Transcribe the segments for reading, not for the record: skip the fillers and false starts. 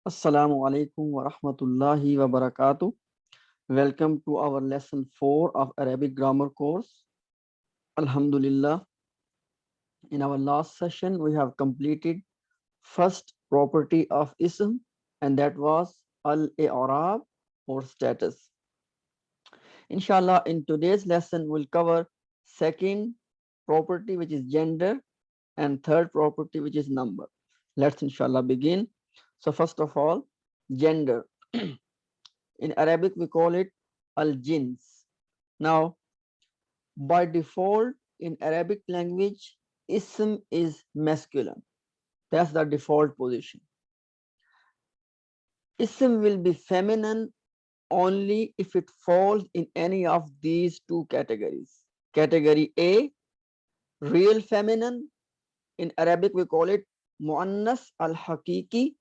Assalamu alaikum wa rahmatullahi wa barakatuh. Welcome to our lesson 4 of Arabic grammar course. Alhamdulillah. In our last session, we have completed first property of ism, and that was al-i'rab or status. Inshallah, in today's lesson, we'll cover second property, which is gender, and third property, which is number. Let's inshallah begin. So first of all, gender. In Arabic, we call it al-jins. Now, by default, in Arabic language, ism is masculine. That's the default position. Ism will be feminine only if it falls in any of these two categories. Category A, real feminine. In Arabic, we call it muannas al-hakiki.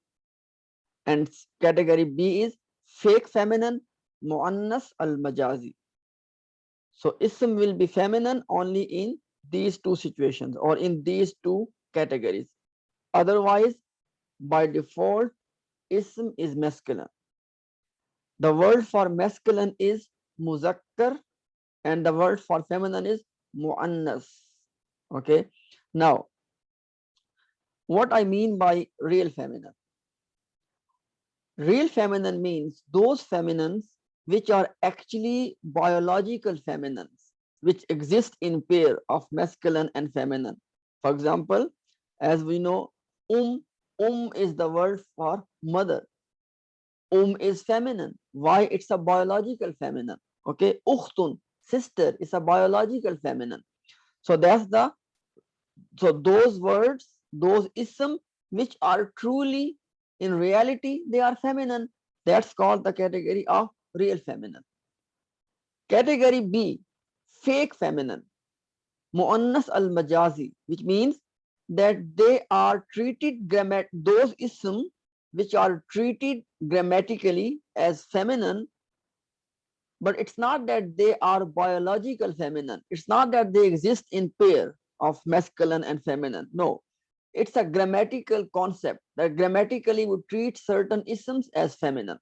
And category B is fake feminine, muannas al-majazi. So ism will be feminine only in these two situations or in these two categories. Otherwise, by default, ism is masculine. The word for masculine is muzakkar and the word for feminine is muannas. Okay. Now, what I mean by real feminine? Real feminine means those feminines which are actually biological feminines, which exist in pair of masculine and feminine. For example, as we know, is the word for mother. Is feminine. Why? It's a biological feminine. Okay, ukhtun, sister, is a biological feminine. So those words, those ism which are truly in reality they are feminine, that's called the category of real feminine. Category B, fake feminine, muannas al majazi, which means that they are treated those ism which are treated grammatically as feminine, but it's not that they are biological feminine. It's not that they exist in pair of masculine and feminine. No, it's a grammatical concept that grammatically would treat certain isms as feminine.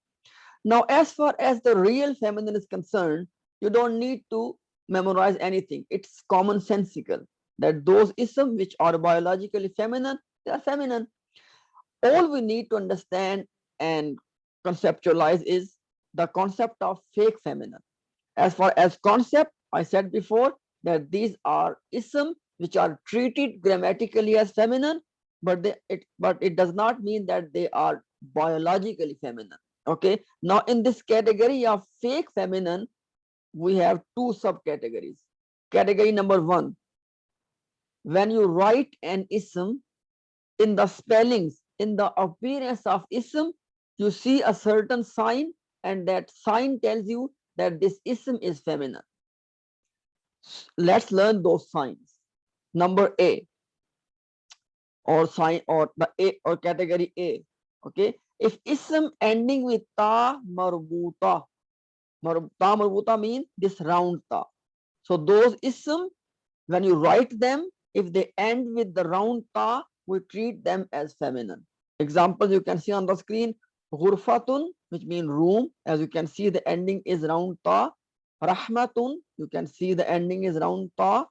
Now, as far as the real feminine is concerned, you don't need to memorize anything. It's commonsensical that those isms which are biologically feminine, they are feminine. All we need to understand and conceptualize is the concept of fake feminine. As far as concept, I said before that these are isms which are treated grammatically as feminine, but it does not mean that they are biologically feminine. Okay. Now, in this category of fake feminine, we have two subcategories. Category number one, when you write an ism, in the spellings, in the appearance of ism, you see a certain sign, and that sign tells you that this ism is feminine. Let's learn those signs. Number A, or sign, or the A, or category A. Okay, if ism ending with ta marbuta, ta marbuta means this round ta. So those ism, when you write them, if they end with the round ta, we treat them as feminine. Example you can see on the screen: ghurfatun, which means room. As you can see, the ending is round ta. Rahmatun, you can see the ending is round ta.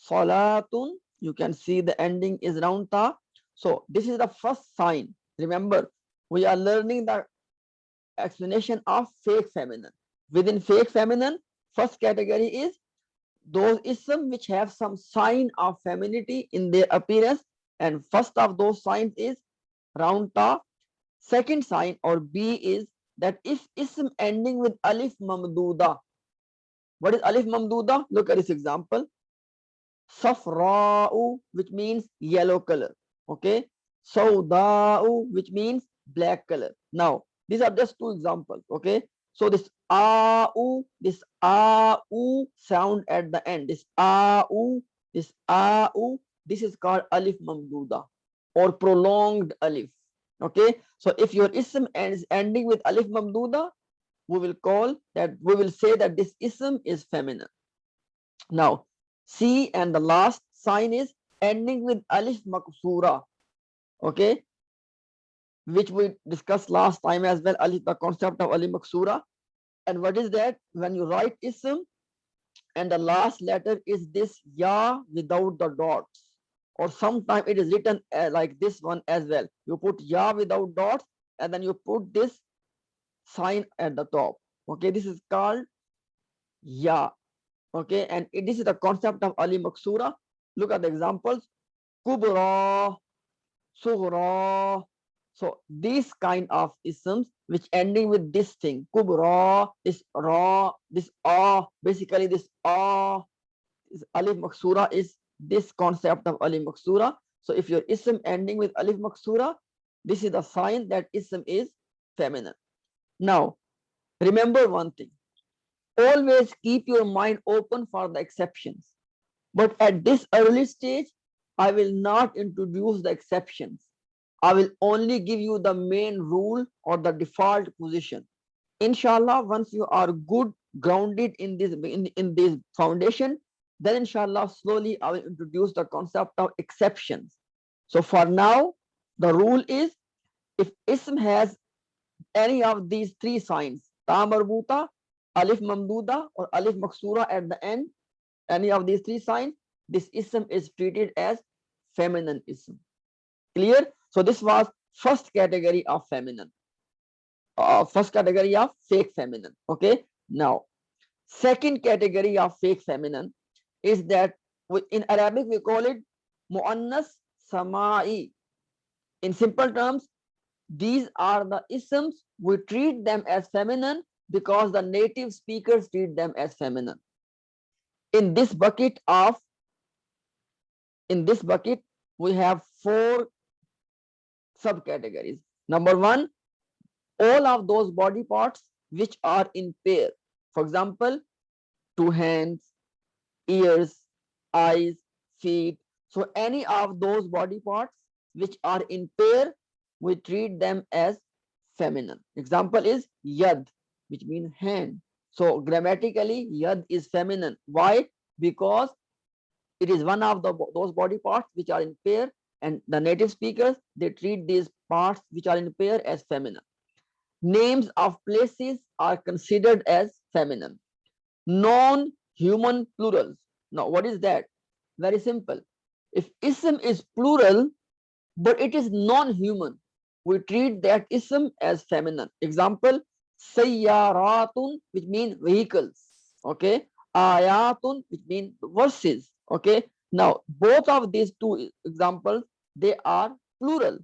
Salatun, you can see the ending is round ta. So this is the first sign. Remember, we are learning the explanation of fake feminine. Within fake feminine, first category is those isms which have some sign of femininity in their appearance, and first of those signs is round ta. Second sign or B is that if ism ending with alif mamduda. What is alif mamduda? Look at this example. Safra'u, which means yellow color. Okay. Sauda'u, which means black color. Now, these are just two examples. Okay. So this a'u sound at the end. This a'u, this is called alif mamduda or prolonged alif. Okay. So if your ism is ending with alif mamduda, we will say that this ism is feminine. Now, C, and the last sign is ending with alif maksura. Okay. which we discussed last time as well, alif, the concept of alif maksura. And what is that? When you write ism and the last letter is this ya without the dots, or sometimes it is written like this one as well. You put ya without dots and then you put this sign at the top. Okay, this is called ya. Okay, and this is the concept of alif maksura. Look at the examples. Kubra, sughra. So these kind of isms which ending with this thing, kubra, this ra, this ah, basically this ah, is alif maksura is this concept of alif maksura. So if your ism ending with alif maksura, this is the sign that ism is feminine. Now remember one thing, always keep your mind open for the exceptions. But at this early stage, I will not introduce the exceptions. I will only give you the main rule or the default position. Inshallah, once you are good grounded in this foundation, then inshallah slowly I will introduce the concept of exceptions. So for now, the rule is if ism has any of these three signs, ta marbuta, alif mamduda, or alif maksura at the end, any of these three signs, this ism is treated as feminine ism. Clear? So this was first category of feminine. First category of fake feminine. Okay. Now, second category of fake feminine is that in Arabic we call it muannas samai. In simple terms, these are the isms, we treat them as feminine because the native speakers treat them as feminine. In this bucket we have four subcategories. Number one, all of those body parts which are in pair. For example, two hands, ears, eyes, feet. So any of those body parts which are in pair, we treat them as feminine. Example is yad, which means hand. So grammatically, yad is feminine. Why? Because it is one of those body parts which are in pair, and the native speakers, they treat these parts which are in pair as feminine. Names of places are considered as feminine. Non-human plurals. Now, what is that? Very simple. If ism is plural, but it is non-human, we treat that ism as feminine. Example, sayyaratun, which means vehicles. Okay. Ayatun, which means verses. Okay. Now, both of these two examples, they are plural.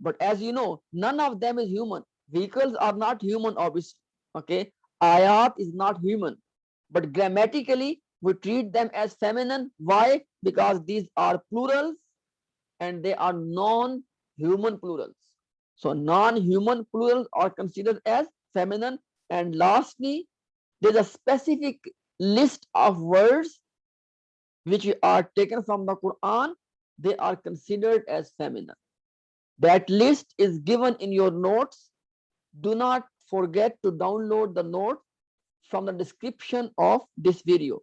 But as you know, none of them is human. Vehicles are not human, obviously. Okay. Ayat is not human. But grammatically, we treat them as feminine. Why? Because these are plurals and they are non-human plurals. So non-human plurals are considered as feminine. And lastly, there's a specific list of words which are taken from the Quran. They are considered as feminine. That list is given in your notes. Do not forget to download the notes from the description of this video.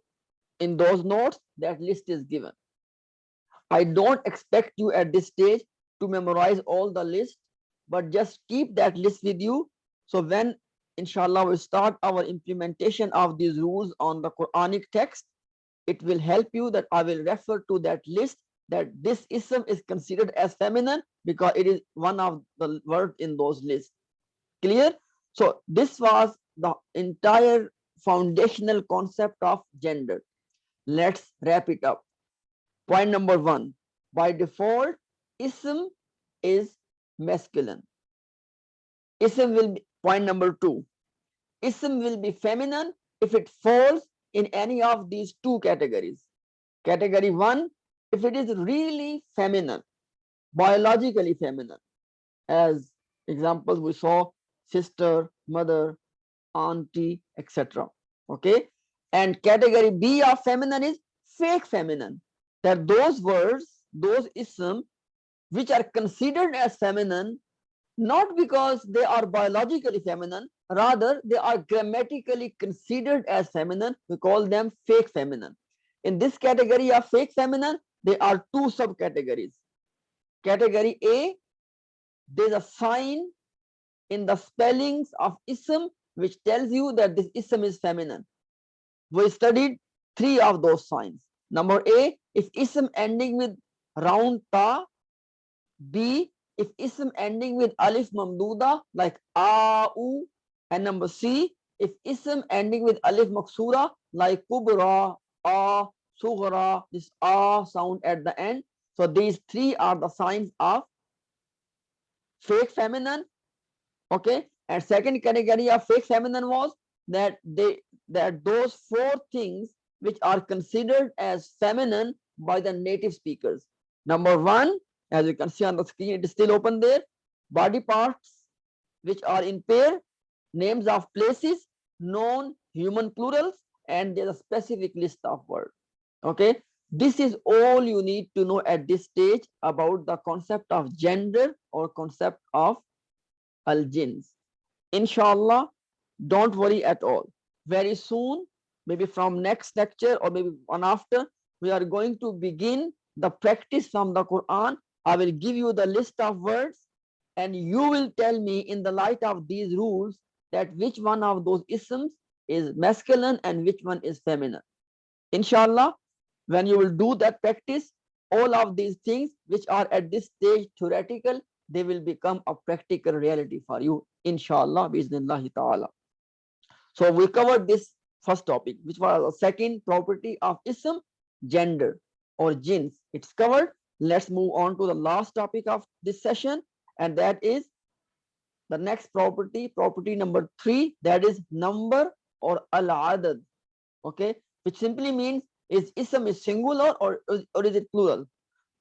In those notes, that list is given. I don't expect you at this stage to memorize all the list, but just keep that list with you. So when inshallah we start our implementation of these rules on the Quranic text, it will help you that I will refer to that list, that this ism is considered as feminine because it is one of the words in those lists. Clear? So this was the entire foundational concept of gender. Let's wrap it up. Point number one, by default, ism is masculine. Ism will be, point number two, ism will be feminine if it falls in any of these two categories. Category one, if it is really feminine, biologically feminine, as examples we saw, sister, mother, auntie, etc. Okay. And category B of feminine is fake feminine, that those words, those isms which are considered as feminine, not because they are biologically feminine, rather they are grammatically considered as feminine. We call them fake feminine. In this category of fake feminine, there are two subcategories. Category A, there's a sign in the spellings of ism which tells you that this ism is feminine. We studied 3 of those signs. Number A, if ism ending with round ta. B, if ism ending with alif mamduda like a, u. And number C, if ism ending with alif maksura like kubra, a, sughra, this a sound at the end. So these 3 are the signs of fake feminine. Okay, and second category of fake feminine was that those 4 things which are considered as feminine by the native speakers. Number 1, as you can see on the screen, it is still open there. Body parts which are in pair, names of places, known human plurals, and there's a specific list of words. Okay, this is all you need to know at this stage about the concept of gender or concept of al-jins. Inshallah, don't worry at all. Very soon, maybe from next lecture or maybe one after, we are going to begin the practice from the Quran. I will give you the list of words and you will tell me in the light of these rules that which one of those isms is masculine and which one is feminine. Inshallah, when you will do that practice, all of these things which are at this stage theoretical, they will become a practical reality for you, inshallah, bismillahi ta'ala. So we covered this first topic, which was the second property of ism, gender or jins. It's covered. Let's move on to the last topic of this session, and that is the next property, property number 3, that is number or al-adad. Okay, which simply means is ism is singular or is it plural?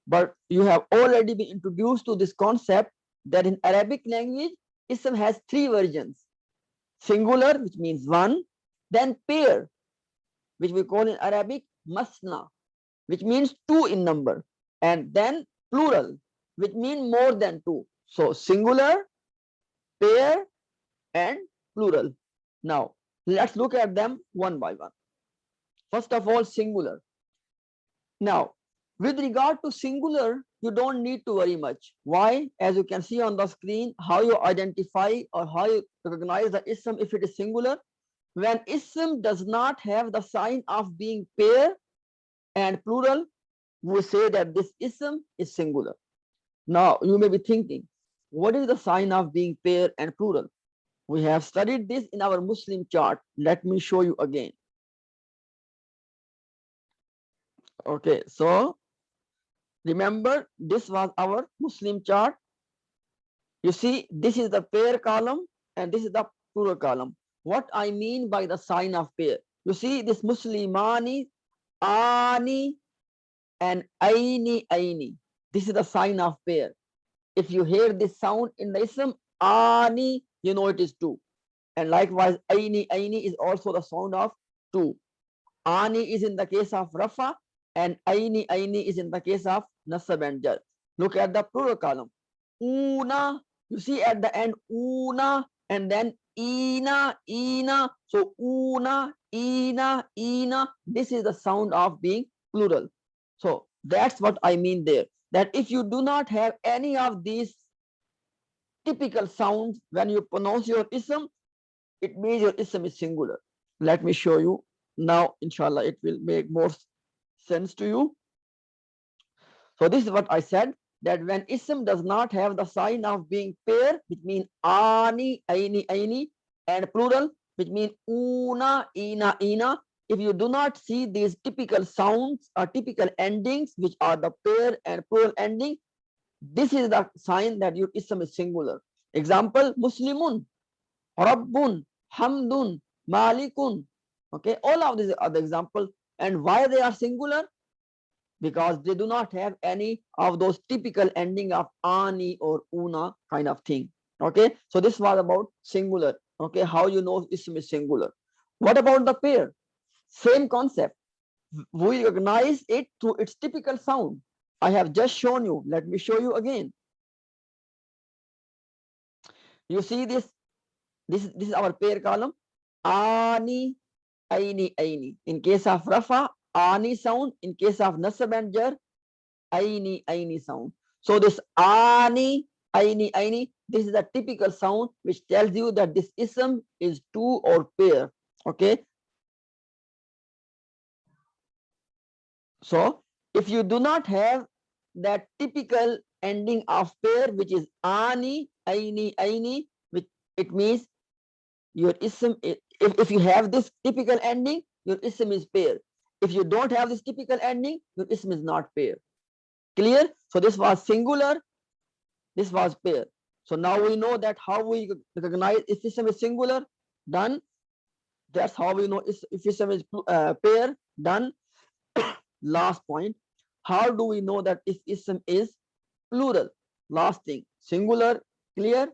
But you have already been introduced to this concept that in Arabic language, ism has 3 versions. Singular, which means one, then pair, which we call in Arabic masna, which means 2 in number, and then plural, which means more than 2. So singular, pair, and plural. Now, let's look at them one by one. First of all, singular. Now, with regard to singular, you don't need to worry much. Why? As you can see on the screen, how you identify or how you recognize the ism if it is singular. When ism does not have the sign of being pair and plural, we say that this ism is singular. Now, you may be thinking, what is the sign of being pair and plural? We have studied this in our Muslim chart. Let me show you again. Okay, so remember, this was our Muslim chart. You see, this is the pair column and this is the plural column. What I mean by the sign of pair, you see this Muslimani, ani, and aini, aini. This is the sign of pair. If you hear this sound in the ism, ani, you know it is 2. And likewise, aini, aini is also the sound of 2. Ani is in the case of rafa, and aini, aini is in the case of nasab and jar. Look at the plural column. Una, you see at the end, una, and then ina, ina. So una, ina, ina. This is the sound of being plural. So that's what I mean there. That if you do not have any of these typical sounds when you pronounce your ism, it means your ism is singular. Let me show you now. Inshallah, it will make more sense to you. So this is what I said, that when ism does not have the sign of being pair, which means ani, aini, aini, and plural, which means una, ina, ina. If you do not see these typical sounds or typical endings, which are the pair and plural ending, this is the sign that your ism is singular. Example, Muslimun, Rabbun, Hamdun, Malikun. Okay, all of these are the examples. And why they are singular? Because they do not have any of those typical ending of ani or una kind of thing. Okay, so this was about singular. Okay, how you know ism is singular. What about the pair? Same concept. We recognize it through its typical sound. I have just shown you. Let me show you again. You see this? This is our pair column. Ani, aini, aini. In case of rafa, ani sound. In case of nasab and jar, aini, aini sound. So this ani, aini, aini. This is a typical sound which tells you that this ism is two or pair. Okay. So if you do not have that typical ending of pair, which is ani, aini, aini, which it means your ism, if you have this typical ending, your ism is pair. If you don't have this typical ending, your ism is not pair. Clear? So this was singular, this was pair. So now we know that how we recognize if ism is singular. Done. That's how we know if ism is pair. Done. Last point. How do we know that if ism is plural? Last thing. Singular, clear.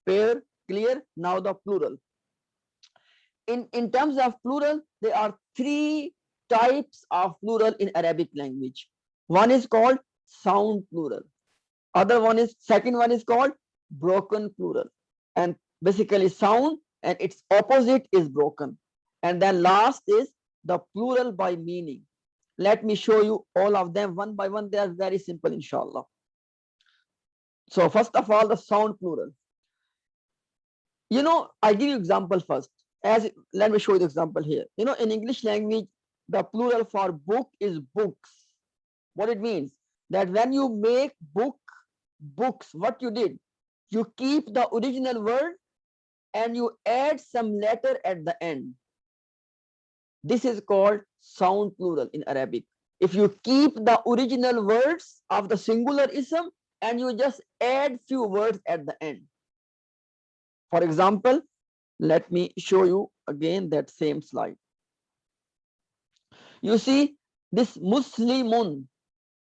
Pair, clear. Now the plural. In terms of plural, there are three types of plural in Arabic language. One is called sound plural. Second one is called broken plural. And basically sound and its opposite is broken. And then last is the plural by meaning. Let me show you all of them one by one. They are very simple, inshallah. So first of all, the sound plural. I give you example first. Let me show you the example here. In English language, the plural for book is books. What it means? That when you make books, what you did? You keep the original word and you add some letter at the end. This is called sound plural in Arabic. If you keep the original words of the singular ism and you just add few words at the end. For example, let me show you again that same slide. You see this Muslimun,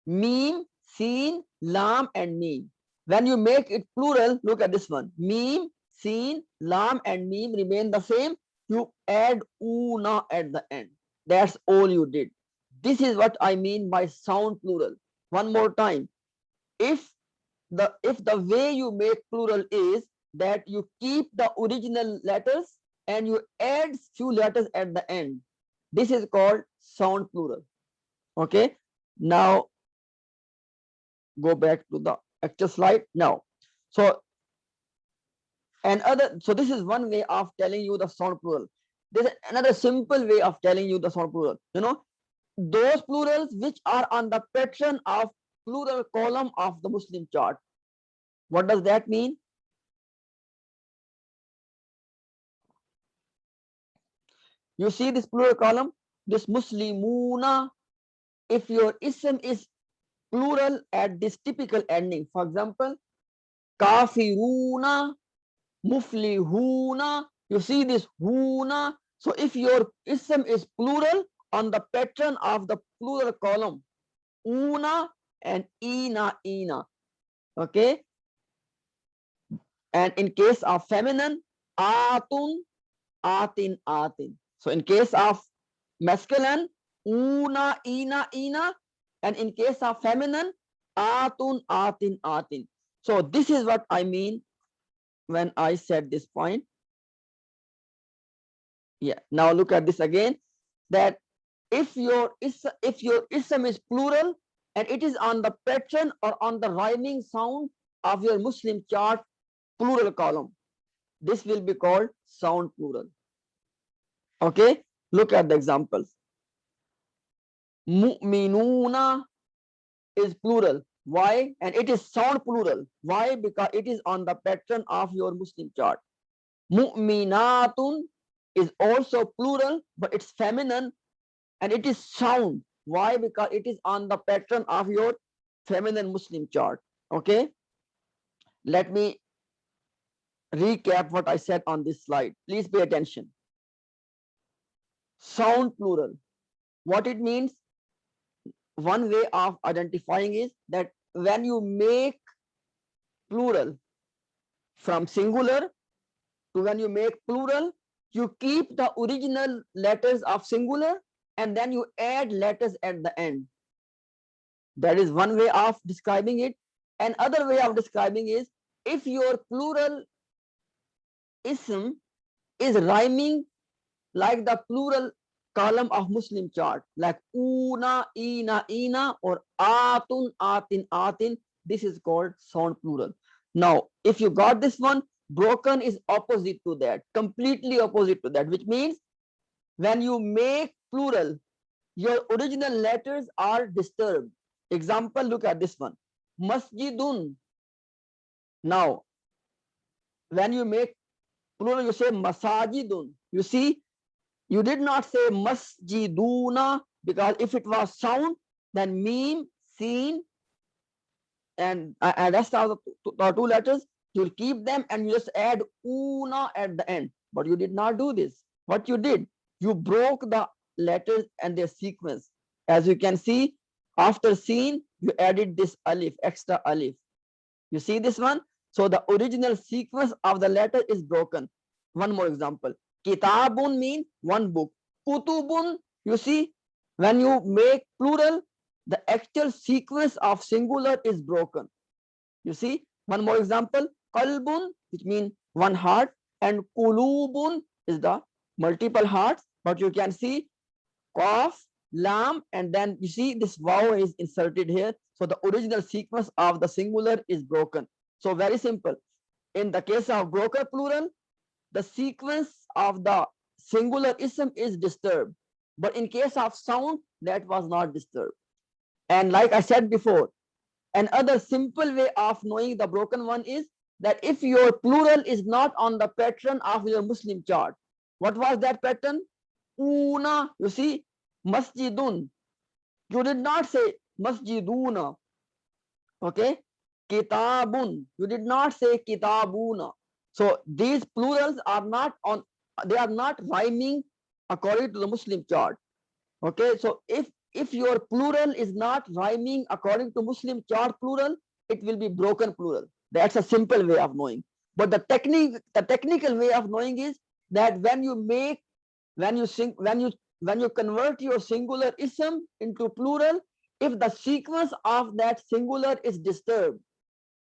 meme, seen, lam and meme. When you make it plural, look at this one. Meme, seen, lam and meme remain the same. You add una at the end. That's all you did. This is what I mean by sound plural. One more time. If the way you make plural is that you keep the original letters and you add few letters at the end, this is called sound plural. Okay. Now go back to the actual slide now. So this is one way of telling you the sound plural. There's another simple way of telling you the sound plural. Those plurals which are on the pattern of plural column of the Muslim chart. What does that mean? You see this plural column, this Muslimuna. If your ism is plural at this typical ending, for example, kafiruna, muflihuna, you see this huna. So if your ism is plural on the pattern of the plural column, una and ina, okay. And in case of feminine, atun, atin. So in case of masculine, una, ina, and in case of feminine, atun, atin. So this is what I mean when I said this point. Yeah. Now look at this again. That if your ism is plural and it is on the pattern or on the rhyming sound of your Muslim chart plural column, this will be called sound plural. Okay. Look at the examples. Mu'minuna is plural. Why? And it is sound plural. Why? Because it is on the pattern of your Muslim chart. Mu'minatun is also plural, but it's feminine and it is sound. Why? Because it is on the pattern of your feminine Muslim chart. Okay. Let me recap what I said on this slide. Please pay attention. Sound plural. What it means? One way of identifying is that when you make plural from singular to when you make plural, you keep the original letters of singular and then you add letters at the end. That is one way of describing it. Another way of describing is if your plural ism is rhyming like the plural column of Muslim chart, like una, ina, or atun, atin. This is called sound plural. Now, if you got this one, broken is opposite to that, completely opposite to that, which means when you make plural, your original letters are disturbed. Example, look at this one. Masjidun. Now, when you make plural, you say masajidun. You see, you did not say masjiduna, because if it was sound, then meme, seen, and rest of the two letters, you'll keep them and you just add una at the end. But you did not do this. What you did, you broke the letters and their sequence. As you can see, after seen, you added this alif, extra alif. You see this one? So the original sequence of the letter is broken. One more example. Kitabun mean one book. Kutubun, you see, when you make plural, the actual sequence of singular is broken. You see, one more example. Qalbun, which means one heart, and kulubun is the multiple hearts. But you can see qaf, lam, and then you see this wow is inserted here. So the original sequence of the singular is broken. So very simple. In the case of broken plural, the sequence of the singular ism is disturbed. But in case of sound, that was not disturbed. And like I said before, another simple way of knowing the broken one is that if your plural is not on the pattern of your Muslim chart. What was that pattern? Una, you see, masjidun. You did not say masjiduna. Okay, kitabun. You did not say kitabuna. So these plurals are not on, they are not rhyming according to the Muslim chart. Okay, so if your plural is not rhyming according to Muslim chart plural, it will be broken plural. That's a simple way of knowing. But the technical way of knowing is that when you make, when you convert your singular ism into plural, if the sequence of that singular is disturbed,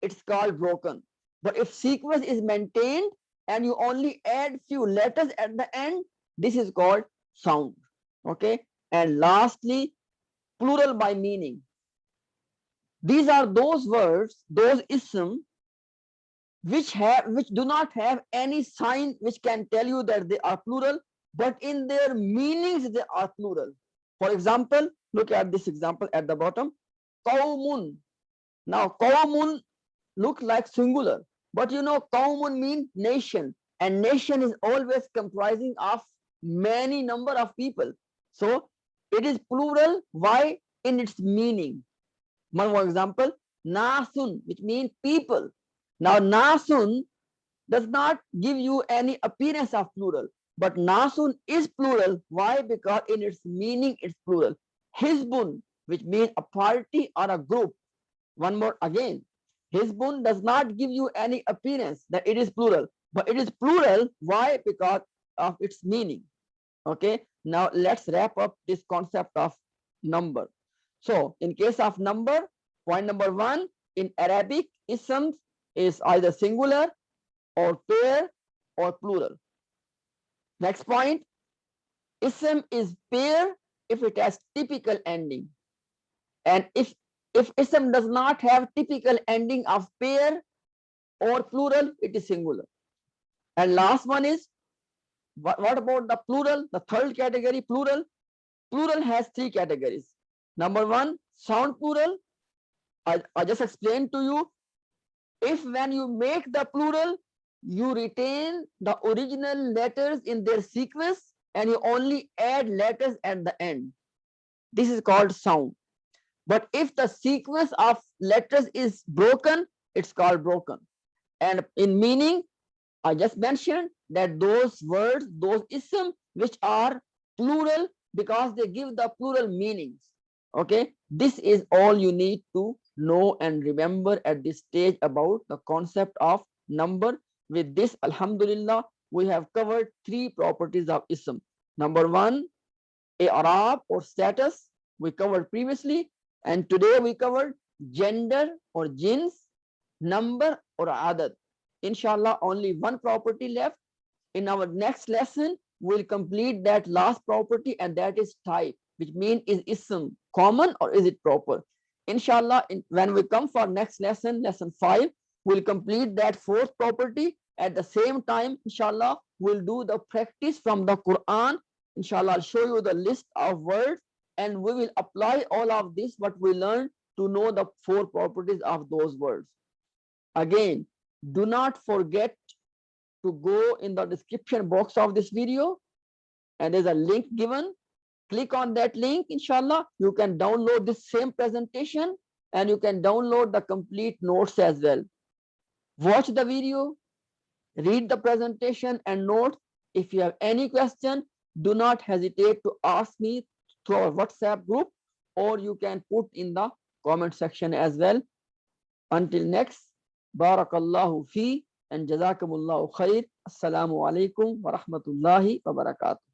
it's called broken. But if sequence is maintained and you only add few letters at the end, this is called sound. Okay, and lastly, plural by meaning. These are those words, those isms which do not have any sign which can tell you that they are plural, but in their meanings they are plural. For example, look at this example at the bottom. Qawmun. Now qawmun look like singular, but you know qawmun means nation, and nation is always comprising of many number of people. So it is plural. Why? In its meaning. One more example, nasun, which means people. Now nasun does not give you any appearance of plural, but nasun is plural. Why? Because in its meaning it's plural. Hizbun, which means a party or a group. One more again, hizbun does not give you any appearance that it is plural, but it is plural. Why? Because of its meaning. Okay, now let's wrap up this concept of number. So in case of number, point number one, in Arabic, isms is either singular or pair or plural. Next point, ism is pair if it has typical ending. And if ism does not have typical ending of pair or plural, it is singular. And last one is, what about the plural? The third category, plural. Plural has three categories. Number one, sound plural. I just explained to you. If when you make the plural, you retain the original letters in their sequence and you only add letters at the end. This is called sound. But if the sequence of letters is broken, it's called broken. And in meaning, I just mentioned that those words, those isms which are plural because they give the plural meanings. Okay, this is all you need to know and remember at this stage about the concept of number. With this, alhamdulillah, we have covered three properties of ism. Number one, i'rab or status, we covered previously, and today we covered gender or jins, number or adad. Inshallah, only one property left. In our next lesson, we'll complete that last property, and that is type, which means is ism common or is it proper? Inshallah, when we come for next lesson, lesson 5, we'll complete that fourth property. At the same time, inshallah, we'll do the practice from the Quran. Inshallah, I'll show you the list of words and we will apply all of this, what we learned, to know the four properties of those words. Again, do not forget to go in the description box of this video and there's a link given. Click on that link, inshallah. You can download this same presentation and you can download the complete notes as well. Watch the video, read the presentation and notes. If you have any question, do not hesitate to ask me through our WhatsApp group, or you can put in the comment section as well. Until next, barakallahu fi and jazakumullahu khair. Assalamu alaikum wa rahmatullahi wa barakatuh.